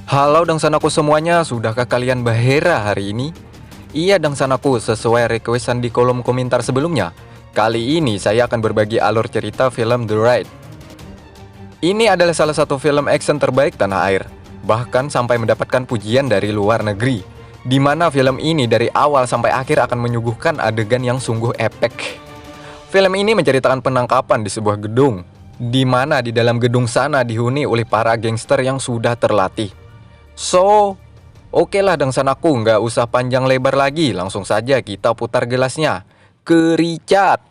Halo dangsanaku semuanya, sudahkah kalian bahera hari ini? Iya dangsanaku, sesuai requestan di kolom komentar sebelumnya. Kali ini saya akan berbagi alur cerita film The Raid. Ini adalah salah satu film action terbaik tanah air, bahkan sampai mendapatkan pujian dari luar negeri, di mana film ini dari awal sampai akhir akan menyuguhkan adegan yang sungguh epek. Film ini menceritakan penangkapan di sebuah gedung, di mana di dalam gedung sana dihuni oleh para gangster yang sudah terlatih. So, oke lah dangsanaku, nggak usah panjang lebar lagi, langsung saja kita putar gelasnya ke Richard.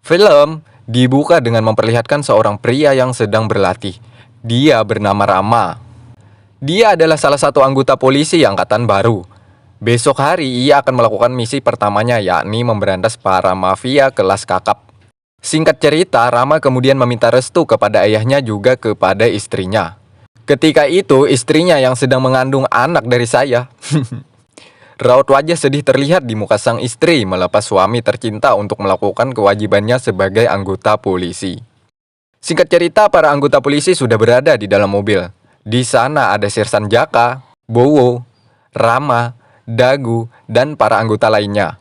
Film dibuka dengan memperlihatkan seorang pria yang sedang berlatih. Dia bernama Rama. Dia adalah salah satu anggota polisi angkatan baru. Besok hari ia akan melakukan misi pertamanya, yakni memberantas para mafia kelas kakap. Singkat cerita, Rama kemudian meminta restu kepada ayahnya juga kepada istrinya. Ketika itu, istrinya yang sedang mengandung anak dari saya. Raut wajah sedih terlihat di muka sang istri melepas suami tercinta untuk melakukan kewajibannya sebagai anggota polisi. Singkat cerita, para anggota polisi sudah berada di dalam mobil. Di sana ada Sersan Jaka, Bowo, Rama, Dagu, dan para anggota lainnya.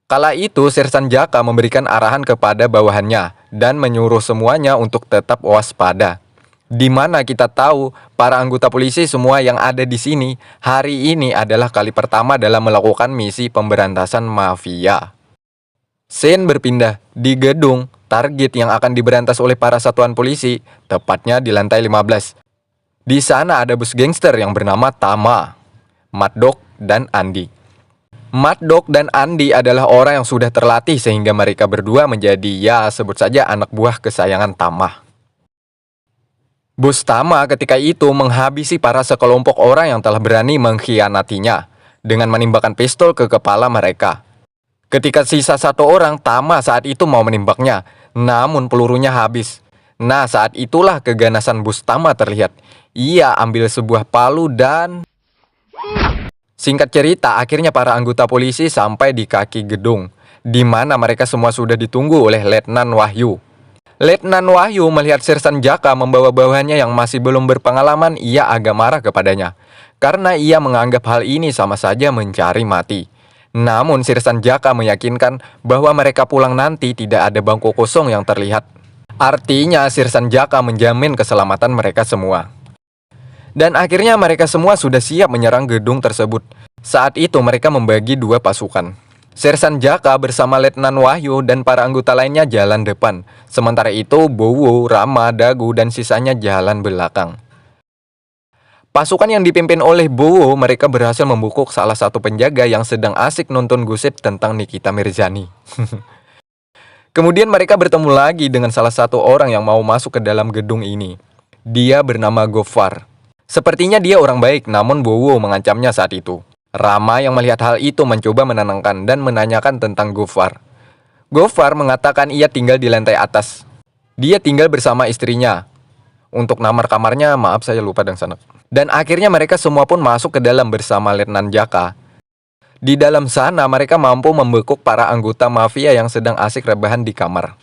Kala itu, Sersan Jaka memberikan arahan kepada bawahannya dan menyuruh semuanya untuk tetap waspada. Di mana kita tahu, para anggota polisi semua yang ada di sini hari ini adalah kali pertama dalam melakukan misi pemberantasan mafia. Scene berpindah di gedung target yang akan diberantas oleh para satuan polisi, tepatnya di lantai 15. Di sana ada bos gangster yang bernama Tama, Mad Dog, dan Andi. Mad Dog dan Andi adalah orang yang sudah terlatih sehingga mereka berdua menjadi sebut saja anak buah kesayangan Tama. Bos Tama ketika itu menghabisi para sekelompok orang yang telah berani mengkhianatinya dengan menembakkan pistol ke kepala mereka. Ketika sisa satu orang, Tama saat itu mau menembaknya, namun pelurunya habis. Nah, saat itulah keganasan bos Tama terlihat. Ia ambil sebuah palu dan... Singkat cerita, akhirnya para anggota polisi sampai di kaki gedung, di mana mereka semua sudah ditunggu oleh Letnan Wahyu. Letnan Wahyu melihat Sersan Jaka membawa bawahannya yang masih belum berpengalaman, ia agak marah kepadanya. Karena ia menganggap hal ini sama saja mencari mati. Namun Sersan Jaka meyakinkan bahwa mereka pulang nanti tidak ada bangku kosong yang terlihat. Artinya Sersan Jaka menjamin keselamatan mereka semua. Dan akhirnya mereka semua sudah siap menyerang gedung tersebut. Saat itu mereka membagi dua pasukan. Sersan Jaka bersama Letnan Wahyu dan para anggota lainnya jalan depan. Sementara itu Bowo, Rama, Dagu, dan sisanya jalan belakang. Pasukan yang dipimpin oleh Bowo, mereka berhasil membungkuk salah satu penjaga yang sedang asik nonton gosip tentang Nikita Mirzani. Kemudian mereka bertemu lagi dengan salah satu orang yang mau masuk ke dalam gedung ini. Dia bernama Gofar. Sepertinya dia orang baik, namun Bowo mengancamnya saat itu. Rama yang melihat hal itu mencoba menenangkan dan menanyakan tentang Gofar. Gofar mengatakan ia tinggal di lantai atas. Dia tinggal bersama istrinya. Untuk nomor kamarnya, maaf saya lupa dangsana. Dan akhirnya mereka semua pun masuk ke dalam bersama Letnan Jaka. Di dalam sana mereka mampu membekuk para anggota mafia yang sedang asik rebahan di kamar.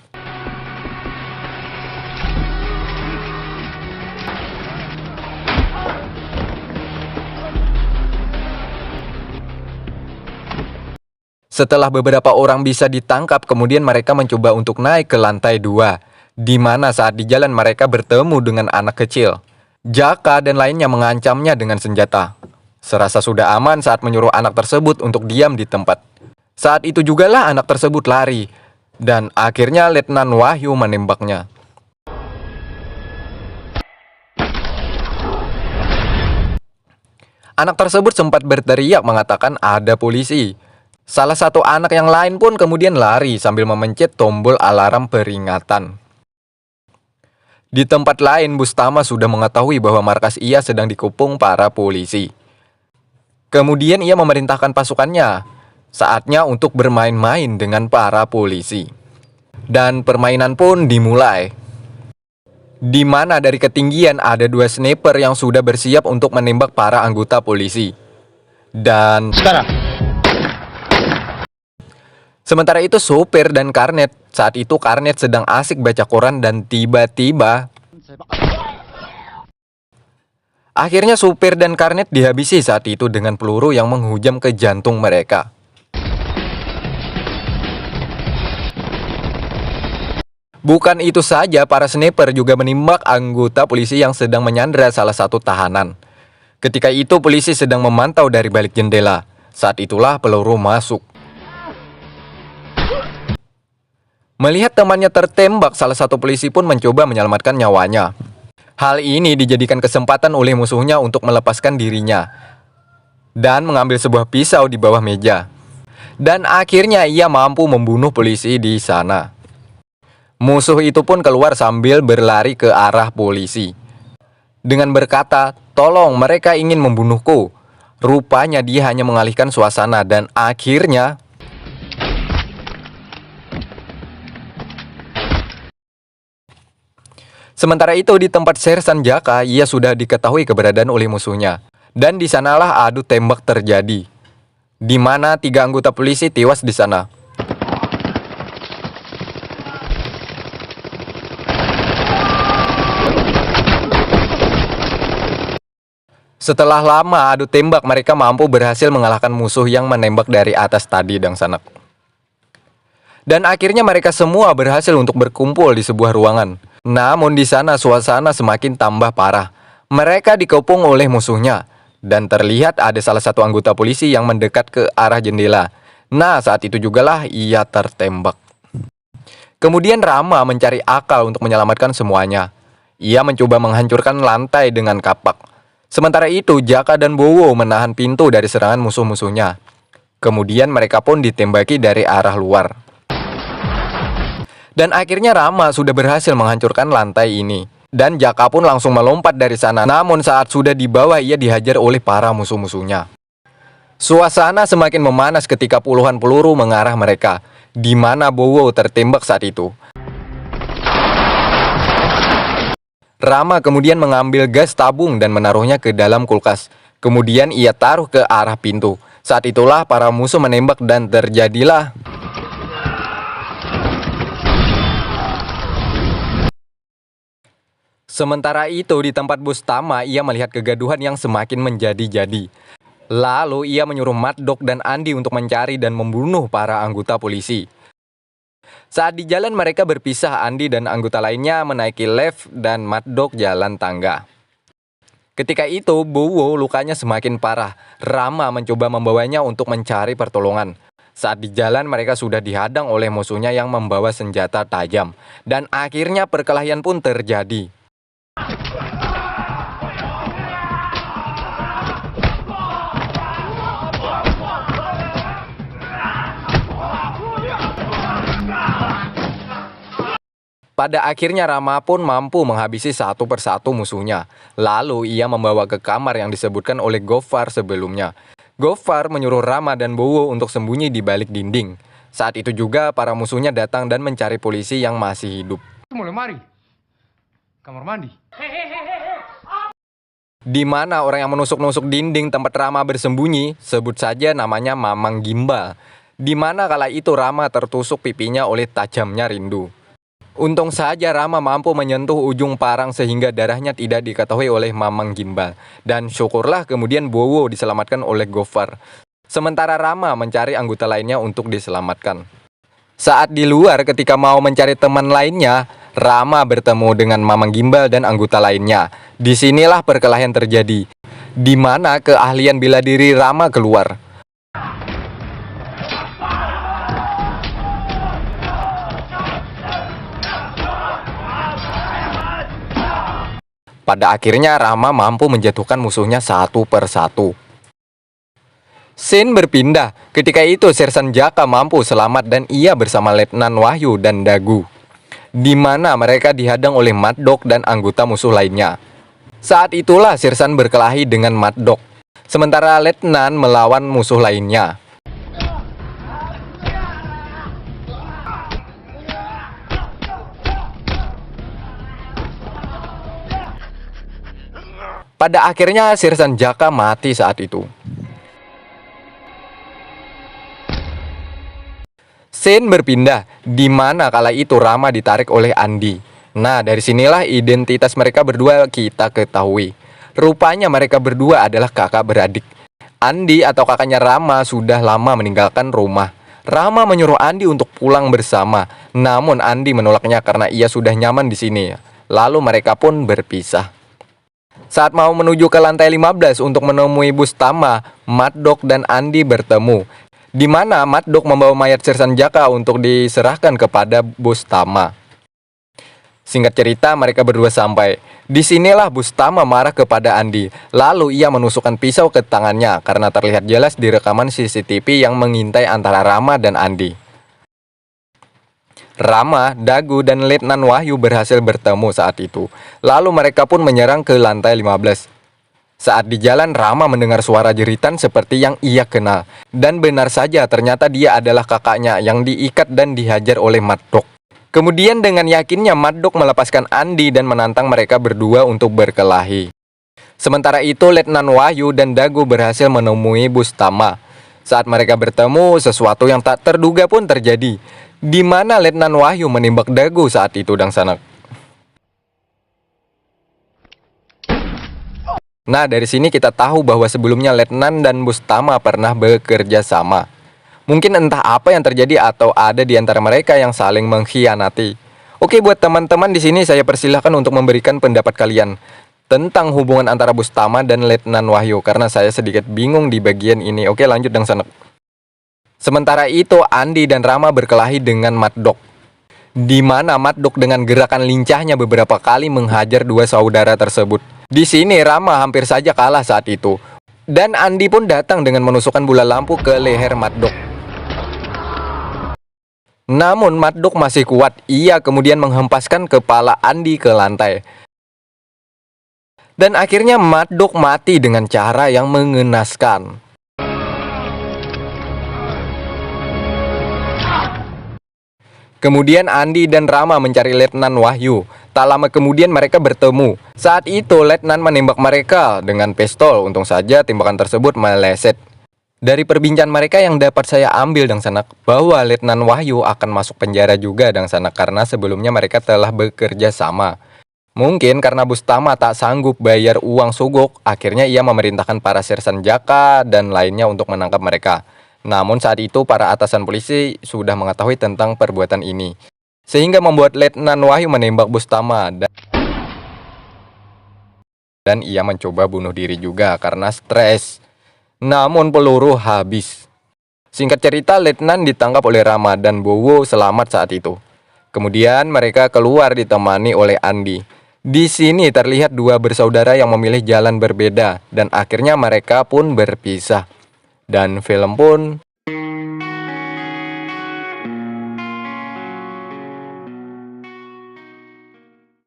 Setelah beberapa orang bisa ditangkap, kemudian mereka mencoba untuk naik ke lantai 2, di mana saat di jalan mereka bertemu dengan anak kecil. Jaka dan lainnya mengancamnya dengan senjata. Serasa sudah aman saat menyuruh anak tersebut untuk diam di tempat. Saat itu jugalah anak tersebut lari, dan akhirnya Letnan Wahyu menembaknya. Anak tersebut sempat berteriak mengatakan ada polisi. Salah satu anak yang lain pun kemudian lari sambil memencet tombol alarm peringatan. Di tempat lain, Bustama sudah mengetahui bahwa markas ia sedang dikepung para polisi. Kemudian ia memerintahkan pasukannya, saatnya untuk bermain-main dengan para polisi. Dan permainan pun dimulai. Di mana dari ketinggian ada dua sniper yang sudah bersiap untuk menembak para anggota polisi. Dan... Sementara itu supir dan Karnet, saat itu Karnet sedang asik baca koran dan tiba-tiba akhirnya supir dan Karnet dihabisi saat itu dengan peluru yang menghujam ke jantung mereka. Bukan itu saja, para sniper juga menembak anggota polisi yang sedang menyandra salah satu tahanan. Ketika itu polisi sedang memantau dari balik jendela. Saat itulah peluru masuk. Melihat temannya tertembak, salah satu polisi pun mencoba menyelamatkan nyawanya. Hal ini dijadikan kesempatan oleh musuhnya untuk melepaskan dirinya dan mengambil sebuah pisau di bawah meja. Dan akhirnya ia mampu membunuh polisi di sana. Musuh itu pun keluar sambil berlari ke arah polisi dengan berkata, "Tolong, mereka ingin membunuhku." Rupanya dia hanya mengalihkan suasana dan akhirnya sementara itu di tempat Sersan Jaka, ia sudah diketahui keberadaan oleh musuhnya. Dan di sanalah adu tembak terjadi, di mana 3 anggota polisi tewas di sana. Setelah lama adu tembak, mereka mampu berhasil mengalahkan musuh yang menembak dari atas tadi dan sanak. Dan akhirnya mereka semua berhasil untuk berkumpul di sebuah ruangan. Namun di sana suasana semakin tambah parah. Mereka dikepung oleh musuhnya. Dan terlihat ada salah satu anggota polisi yang mendekat ke arah jendela. Nah, saat itu jugalah ia tertembak. Kemudian Rama mencari akal untuk menyelamatkan semuanya. Ia mencoba menghancurkan lantai dengan kapak. Sementara itu, Jaka dan Bowo menahan pintu dari serangan musuh-musuhnya. Kemudian mereka pun ditembaki dari arah luar. Dan akhirnya Rama sudah berhasil menghancurkan lantai ini. Dan Jaka pun langsung melompat dari sana. Namun saat sudah di bawah, ia dihajar oleh para musuh-musuhnya. Suasana semakin memanas ketika puluhan peluru mengarah mereka, di mana Bowo tertembak saat itu. Rama kemudian mengambil gas tabung dan menaruhnya ke dalam kulkas. Kemudian ia taruh ke arah pintu. Saat itulah para musuh menembak dan terjadilah sementara itu di tempat bus Tama, ia melihat kegaduhan yang semakin menjadi-jadi. Lalu ia menyuruh Mad Dog dan Andi untuk mencari dan membunuh para anggota polisi. Saat di jalan mereka berpisah, Andi dan anggota lainnya menaiki lift dan Mad Dog jalan tangga. Ketika itu Bowo lukanya semakin parah. Rama mencoba membawanya untuk mencari pertolongan. Saat di jalan mereka sudah dihadang oleh musuhnya yang membawa senjata tajam. Dan akhirnya perkelahian pun terjadi. Pada akhirnya Rama pun mampu menghabisi satu persatu musuhnya. Lalu ia membawa ke kamar yang disebutkan oleh Gofar sebelumnya. Gofar menyuruh Rama dan Bowo untuk sembunyi di balik dinding. Saat itu juga para musuhnya datang dan mencari polisi yang masih hidup. Mulai mari. Kamar mandi. Di mana orang yang menusuk-nusuk dinding tempat Rama bersembunyi, sebut saja namanya Mamang Gimbal. Di mana kala itu Rama tertusuk pipinya oleh tajamnya rindu. Untung saja Rama mampu menyentuh ujung parang sehingga darahnya tidak diketahui oleh Mamang Gimbal. Dan syukurlah kemudian Bowo diselamatkan oleh Gofar. Sementara Rama mencari anggota lainnya untuk diselamatkan. Saat di luar ketika mau mencari teman lainnya, Rama bertemu dengan Mamang Gimbal dan anggota lainnya. Disinilah perkelahian terjadi, di mana keahlian bela diri Rama keluar. Pada akhirnya Rama mampu menjatuhkan musuhnya satu persatu. Scene berpindah. Ketika itu Sersan Jaka mampu selamat dan ia bersama Letnan Wahyu dan Dagu. Di mana mereka dihadang oleh Mad Dog dan anggota musuh lainnya. Saat itulah Sersan berkelahi dengan Mad Dog. Sementara Letnan melawan musuh lainnya. Pada akhirnya Sersan Jaka mati saat itu. Scene berpindah, di mana kala itu Rama ditarik oleh Andi. Nah, dari sinilah identitas mereka berdua kita ketahui. Rupanya mereka berdua adalah kakak beradik. Andi atau kakaknya Rama sudah lama meninggalkan rumah. Rama menyuruh Andi untuk pulang bersama, namun Andi menolaknya karena ia sudah nyaman di sini. Lalu mereka pun berpisah. Saat mau menuju ke lantai 15 untuk menemui Bustama, Mad Dog dan Andi bertemu, di mana Mad Dog membawa mayat Sersan Jaka untuk diserahkan kepada Bustama. Singkat cerita, mereka berdua sampai. Disinilah Bustama marah kepada Andi. Lalu ia menusukkan pisau ke tangannya karena terlihat jelas di rekaman CCTV yang mengintai antara Rama dan Andi. Rama, Dagu, dan Letnan Wahyu berhasil bertemu saat itu. Lalu mereka pun menyerang ke lantai 15. Saat di jalan, Rama mendengar suara jeritan seperti yang ia kenal. Dan benar saja, ternyata dia adalah kakaknya yang diikat dan dihajar oleh Mad Dog. Kemudian dengan yakinnya Mad Dog melepaskan Andi dan menantang mereka berdua untuk berkelahi. Sementara itu Letnan Wahyu dan Dagu berhasil menemui Bustama. Saat mereka bertemu, sesuatu yang tak terduga pun terjadi, di mana Letnan Wahyu menembak Dagu saat itu dang sanak. Nah, dari sini kita tahu bahwa sebelumnya Letnan dan Bustama pernah bekerja sama. Mungkin entah apa yang terjadi atau ada di antara mereka yang saling mengkhianati. Oke, buat teman-teman di sini saya persilahkan untuk memberikan pendapat kalian tentang hubungan antara Bustama dan Letnan Wahyu karena saya sedikit bingung di bagian ini. Oke, lanjut dang sanak. Sementara itu Andi dan Rama berkelahi dengan Mad Dog, di mana Mad Dog dengan gerakan lincahnya beberapa kali menghajar dua saudara tersebut. Di sini Rama hampir saja kalah saat itu. Dan Andi pun datang dengan menusukkan bola lampu ke leher Mad Dog. Namun Mad Dog masih kuat. Ia kemudian menghempaskan kepala Andi ke lantai. Dan akhirnya Mad Dog mati dengan cara yang mengenaskan. Kemudian Andi dan Rama mencari Letnan Wahyu. Tak lama kemudian mereka bertemu. Saat itu Letnan menembak mereka dengan pistol. Untung saja tembakan tersebut meleset. Dari perbincangan mereka yang dapat saya ambil dang sanak, bahwa Letnan Wahyu akan masuk penjara juga dang sanak karena sebelumnya mereka telah bekerja sama. Mungkin karena Bustama tak sanggup bayar uang sogok, akhirnya ia memerintahkan para Sersan Jaka dan lainnya untuk menangkap mereka. Namun saat itu para atasan polisi sudah mengetahui tentang perbuatan ini, sehingga membuat Letnan Wahyu menembak Bustama dan ia mencoba bunuh diri juga karena stres. Namun peluru habis. Singkat cerita, Letnan ditangkap oleh Rama dan Bowo selamat saat itu. Kemudian mereka keluar ditemani oleh Andi. Di sini terlihat dua bersaudara yang memilih jalan berbeda dan akhirnya mereka pun berpisah. Dan film pun